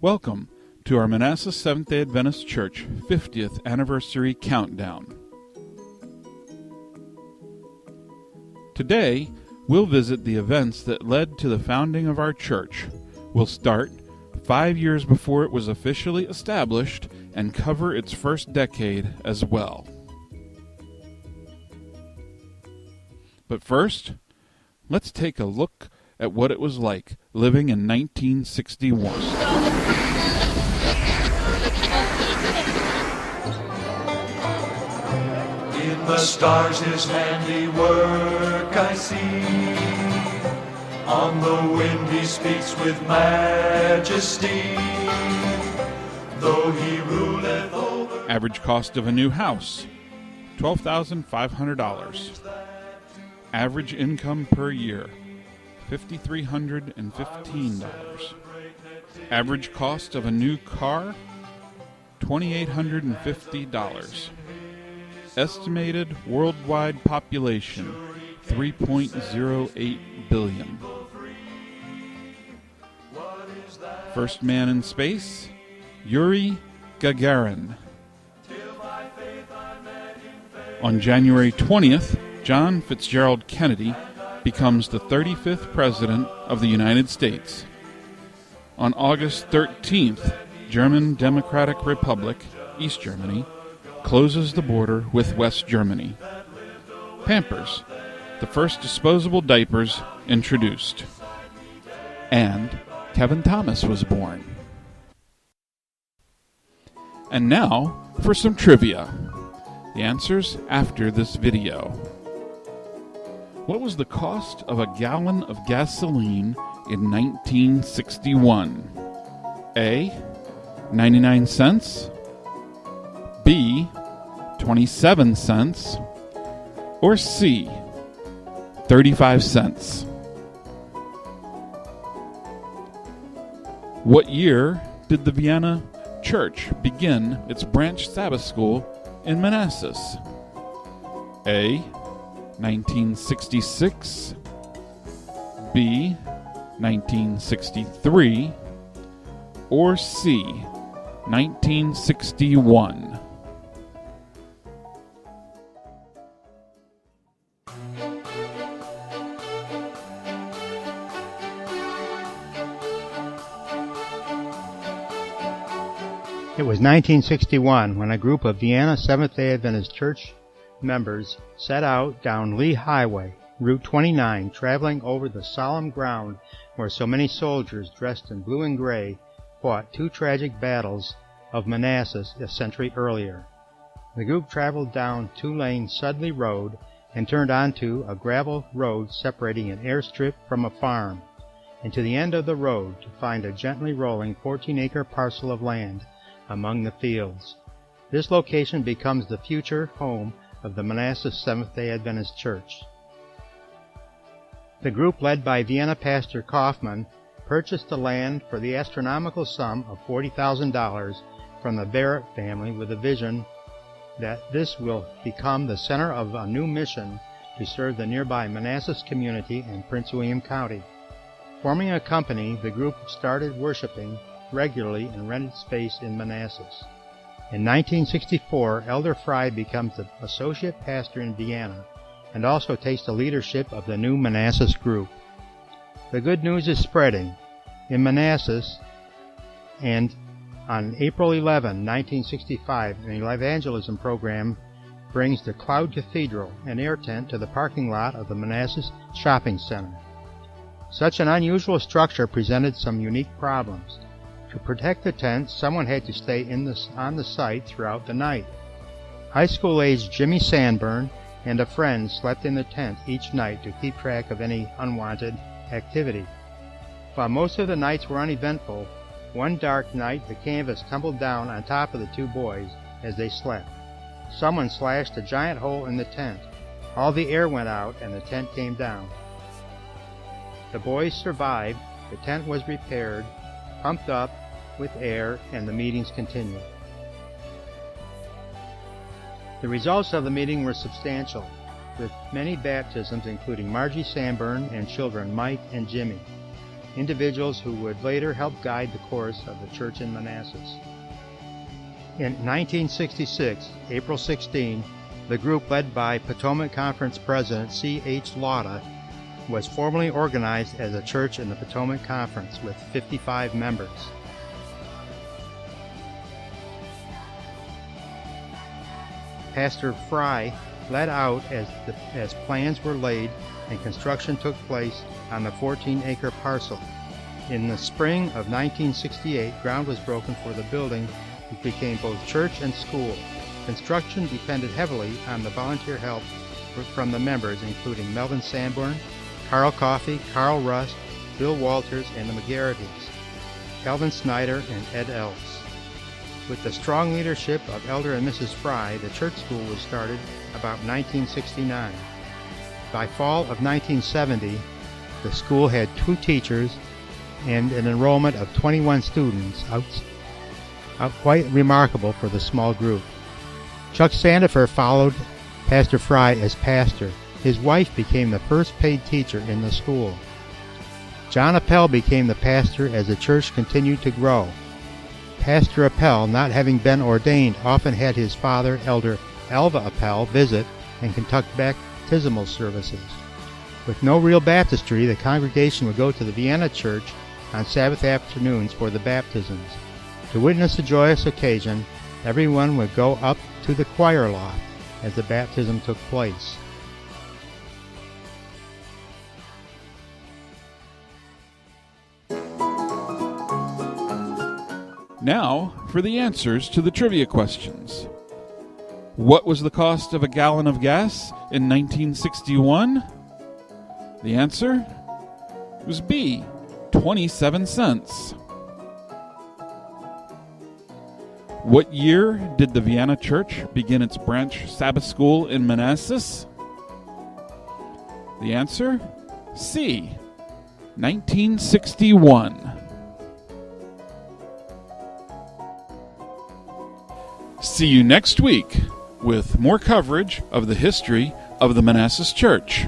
Welcome to our Manassas Seventh-day Adventist Church 50th Anniversary Countdown. Today, we'll visit the events that led to the founding of our church. We'll start 5 years before it was officially established and cover its first decade as well. But first, let's take a look at what it was like living in 1961. In the stars his handiwork I see. On the wind he speaks with majesty. Though he ruleth over... Average cost of a new house, $12,500. Average income per year, $5,315. Average cost of a new car, $2,850. Estimated worldwide population, 3.08 billion. First man in space, Yuri Gagarin. On January 20th, John Fitzgerald Kennedy becomes the 35th President of the United States. On August 13th, German Democratic Republic, East Germany, closes the border with West Germany. Pampers, the first disposable diapers introduced. And Kevin Thomas was born. And now for some trivia. The answers after this video. What was the cost of a gallon of gasoline in 1961? A, 99 cents. B, 27 cents. Or C, 35 cents. What year did the Vienna Church begin its branch Sabbath school in Manassas? A, 1966. B, 1963. Or C, 1961. It was 1961 when a group of Vienna Seventh-day Adventist Church members set out down Lee Highway, Route 29, traveling over the solemn ground where so many soldiers dressed in blue and gray fought two tragic battles of Manassas a century earlier. The group traveled down two-lane Sudley Road and turned onto a gravel road separating an airstrip from a farm, and to the end of the road to find a gently rolling 14-acre parcel of land among the fields. This location becomes the future home of the Manassas Seventh-day Adventist Church. The group, led by Vienna pastor Kaufman, purchased the land for the astronomical sum of $40,000 from the Barrett family with a vision that this will become the center of a new mission to serve the nearby Manassas community in Prince William County. Forming a company, the group started worshiping regularly in rented space in Manassas. In 1964, Elder Fry becomes the associate pastor in Vienna and also takes the leadership of the new Manassas group. The good news is spreading in Manassas, and on April 11, 1965, an evangelism program brings the Cloud Cathedral, an air tent, to the parking lot of the Manassas Shopping Center. Such an unusual structure presented some unique problems. To protect the tent, someone had to stay on the site throughout the night. High school-aged Jimmy Sanborn and a friend slept in the tent each night to keep track of any unwanted activity. While most of the nights were uneventful, one dark night the canvas tumbled down on top of the two boys as they slept. Someone slashed a giant hole in the tent. All the air went out and the tent came down. The boys survived, the tent was repaired, pumped up with air, and the meetings continued. The results of the meeting were substantial, with many baptisms including Margie Sanborn and children Mike and Jimmy. individuals who would later help guide the course of the church in Manassas. In 1966, April 16, the group led by Potomac Conference President C.H. Lauda was formally organized as a church in the Potomac Conference with 55 members. Pastor Fry led out as plans were laid and construction took place on the 14-acre parcel. In the spring of 1968, ground was broken for the building, which became both church and school. Construction depended heavily on the volunteer help from the members, including Melvin Sanborn, Carl Coffey, Carl Rust, Bill Walters, and the McGarrity's, Calvin Snyder, and Ed Ells. With the strong leadership of Elder and Mrs. Fry, the church school was started about 1969. By fall of 1970, the school had 2 teachers and an enrollment of 21 students, quite remarkable for the small group. Chuck Sandifer followed Pastor Fry as pastor. His wife became the first paid teacher in the school. John Appel became the pastor as the church continued to grow. Pastor Appel, not having been ordained, often had his father, Elder Alva Appel, visit and conduct baptismal services. With no real baptistry, the congregation would go to the Vienna church on Sabbath afternoons for the baptisms. To witness the joyous occasion, everyone would go up to the choir loft as the baptism took place. Now for the answers to the trivia questions. What was the cost of a gallon of gas in 1961? The answer was B, 27 cents. What year did the Vienna Church begin its branch Sabbath school in Manassas? The answer, C, 1961. See you next week with more coverage of the history of the Manassas Church.